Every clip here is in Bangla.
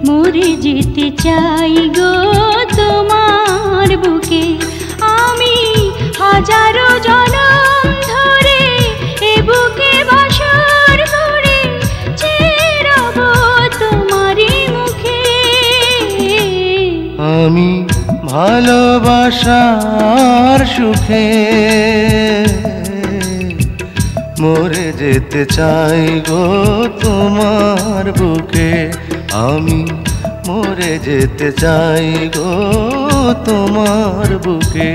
মরে যেতে চাই গো তোমার বুকে। আমি হাজারো জনম ধরে এ বুকে বাসর করে চেয়ে রব তোমারই মুখে। আমি ভালোবাসার সুখে মরে যেতে চাই গো তোমার বুকে। আমি মরে যেতে চাই গো তোমার বুকে।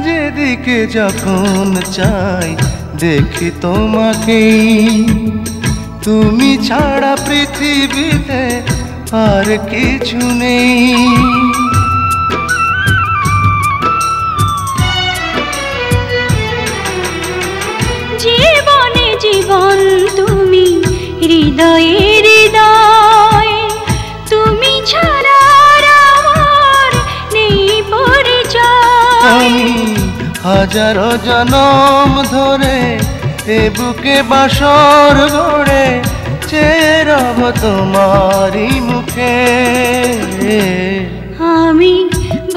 যেদিকে যখন চাই দেখি তোমাকেই, তুমি ছাড়া পৃথিবীতে আর কিছু নেই। জীবনে জীবন তুমি, হৃদয়ে হৃদয়, তুমি ছাড়া আমার নেই পরিচয়। আমি হাজারো জনম ধরে এ বুকে বাসর গড়ে চেয়ে রব তোমারই মুখে। আমি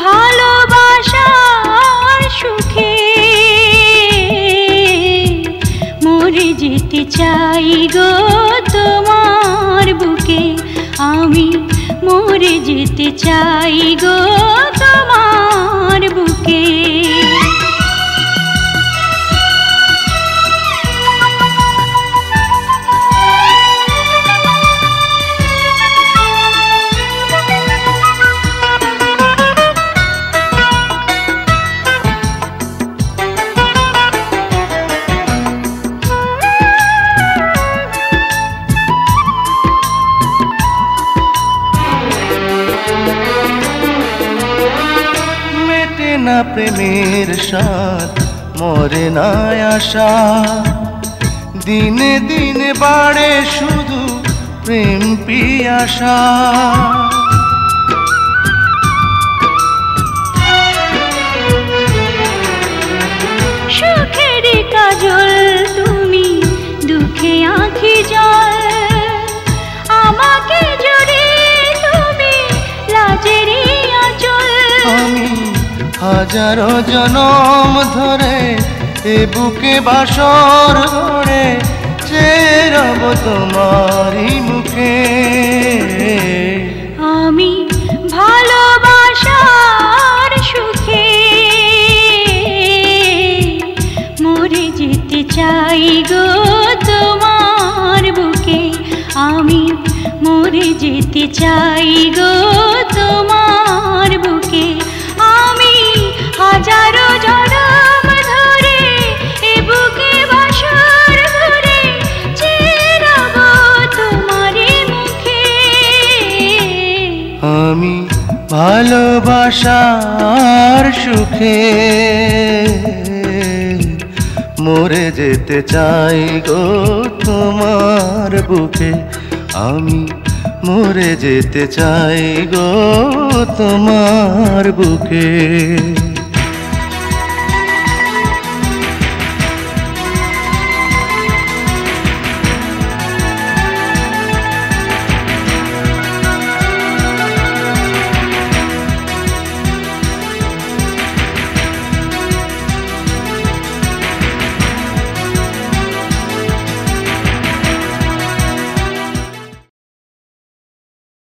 ভালোবাসার সুখে মরে যেতে চাই গো তোমার বুকে। আমি মরে যেতে চাই গো তোমার বুকে। না প্রেমের স্বাদ মরে না আশা, দিনে দিনে বাড়ে শুধু প্রেম পিয়াসা। সুখের কাজল তুমি, দুঃখে আঁখি জল, আমাকে জড়িয়ে তুমি লাজেরই আঁচল। আমি হাজারো জনম ধরে এ বুকে বাসর গড়ে চেয়ে রব তোমারই মুখে। আমি ভালোবাসার সুখে মরে যেতে চাই গো তোমার বুকে। আমি মরে যেতে চাই গো তোমার বুকে। আমি হাজারো জনম ধরে এ বুকে বাসর করে চেয়ে রব তোমারই মুখে। আমি ভালোবাসার সুখে মরে যেতে চাই গো তোমার বুকে। আমি মরে যেতে চাই গো তোমার বুকে।